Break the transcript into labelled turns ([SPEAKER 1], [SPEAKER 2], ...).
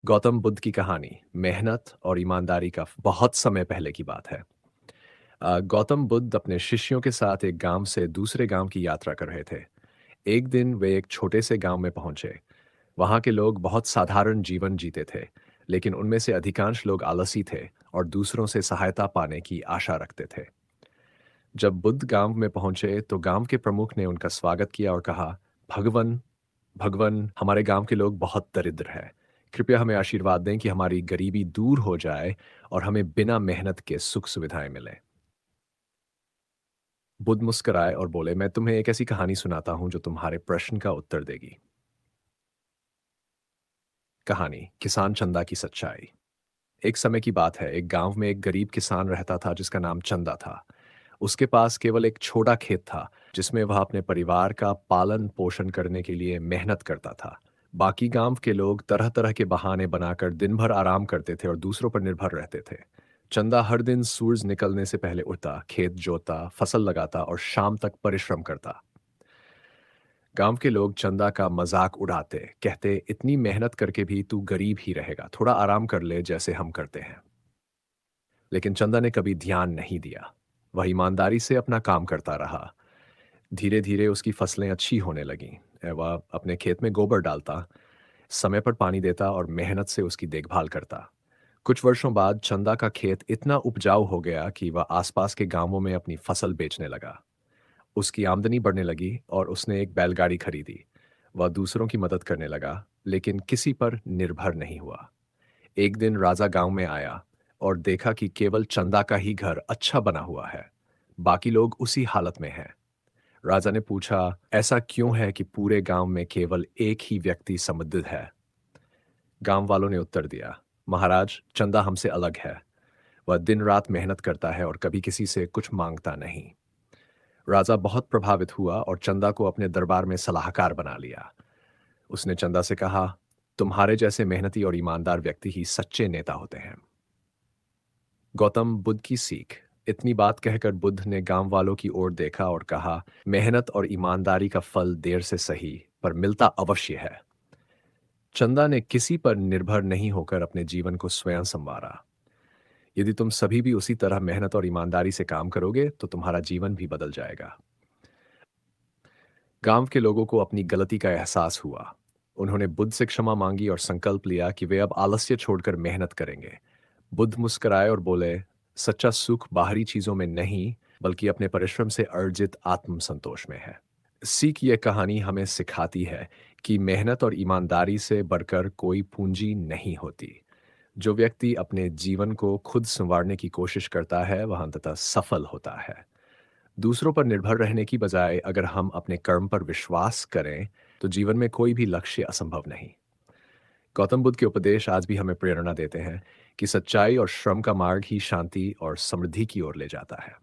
[SPEAKER 1] गौतम बुद्ध की कहानी मेहनत और ईमानदारी का बहुत समय पहले की बात है। गौतम बुद्ध अपने शिष्यों के साथ एक गांव से दूसरे गांव की यात्रा कर रहे थे। एक दिन वे एक छोटे से गांव में पहुंचे। वहां के लोग बहुत साधारण जीवन जीते थे, लेकिन उनमें से अधिकांश लोग आलसी थे और दूसरों से सहायता पाने की आशा रखते थे। जब बुद्ध गांव में पहुंचे तो गांव के प्रमुख ने उनका स्वागत किया और कहा, भगवन भगवन, हमारे गांव के लोग बहुत दरिद्र हैं। कृपया हमें आशीर्वाद दें कि हमारी गरीबी दूर हो जाए और हमें बिना मेहनत के सुख सुविधाएं मिलें। बुद्ध मुस्कुराए और बोले, मैं तुम्हें एक ऐसी कहानी सुनाता हूं जो तुम्हारे प्रश्न का उत्तर देगी। कहानी किसान चंदा की सच्चाई। एक समय की बात है, एक गांव में एक गरीब किसान रहता था जिसका नाम चंदा था। उसके पास केवल एक छोटा खेत था, जिसमें वह अपने परिवार का पालन पोषण करने के लिए मेहनत करता था। बाकी गांव के लोग तरह तरह के बहाने बनाकर दिन भर आराम करते थे और दूसरों पर निर्भर रहते थे। चंदा हर दिन सूरज निकलने से पहले उठता, खेत जोतता, फसल लगाता और शाम तक परिश्रम करता। गांव के लोग चंदा का मजाक उड़ाते, कहते, इतनी मेहनत करके भी तू गरीब ही रहेगा, थोड़ा आराम कर ले जैसे हम करते हैं। लेकिन चंदा ने कभी ध्यान नहीं दिया। वह ईमानदारी से अपना काम करता रहा। धीरे धीरे उसकी फसलें अच्छी होने लगीं। वह अपने खेत में गोबर डालता, समय पर पानी देता और मेहनत से उसकी देखभाल करता। कुछ वर्षों बाद चंदा का खेत इतना उपजाऊ हो गया कि वह आसपास के गांवों में अपनी फसल बेचने लगा। उसकी आमदनी बढ़ने लगी और उसने एक बैलगाड़ी खरीदी। वह दूसरों की मदद करने लगा, लेकिन किसी पर निर्भर नहीं हुआ। एक दिन राजा गांव में आया और देखा कि केवल चंदा का ही घर अच्छा बना हुआ है। बाकी लोग उसी हालत में हैं। राजा ने पूछा, ऐसा क्यों है कि पूरे गांव में केवल एक ही व्यक्ति समृद्ध है? गांव वालों ने उत्तर दिया, महाराज, चंदा हमसे अलग है। वह दिन रात मेहनत करता है और कभी किसी से कुछ मांगता नहीं। राजा बहुत प्रभावित हुआ और चंदा को अपने दरबार में सलाहकार बना लिया। उसने चंदा से कहा, तुम्हारे जैसे मेहनती और ईमानदार व्यक्ति ही सच्चे नेता होते हैं। गौतम बुद्ध की सीख। इतनी बात कहकर बुद्ध ने गांव वालों की ओर देखा और कहा, मेहनत और ईमानदारी का फल देर से सही, पर मिलता अवश्य है। चंदा ने किसी पर निर्भर नहीं होकर अपने जीवन को स्वयं संवारा। यदि तुम सभी भी उसी तरह मेहनत और ईमानदारी से काम करोगे तो तुम्हारा जीवन भी बदल जाएगा। गांव के लोगों को अपनी गलती का एहसास हुआ। उन्होंने बुद्ध से क्षमा मांगी और संकल्प लिया कि वे अब आलस्य छोड़कर मेहनत करेंगे। बुद्ध मुस्कुराए और बोले, सच्चा सुख बाहरी चीजों में नहीं, बल्कि अपने परिश्रम से अर्जित आत्म संतोष में है। सीख ये कहानी हमें सिखाती है कि मेहनत और ईमानदारी से बढ़कर कोई पूंजी नहीं होती। जो व्यक्ति अपने जीवन को खुद संवारने की कोशिश करता है वह अंततः सफल होता है। दूसरों पर निर्भर रहने की बजाय अगर हम अपने कर्म पर विश्वास करें तो जीवन में कोई भी लक्ष्य असंभव नहीं। गौतम बुद्ध के उपदेश आज भी हमें प्रेरणा देते हैं कि सच्चाई और श्रम का मार्ग ही शांति और समृद्धि की ओर ले जाता है।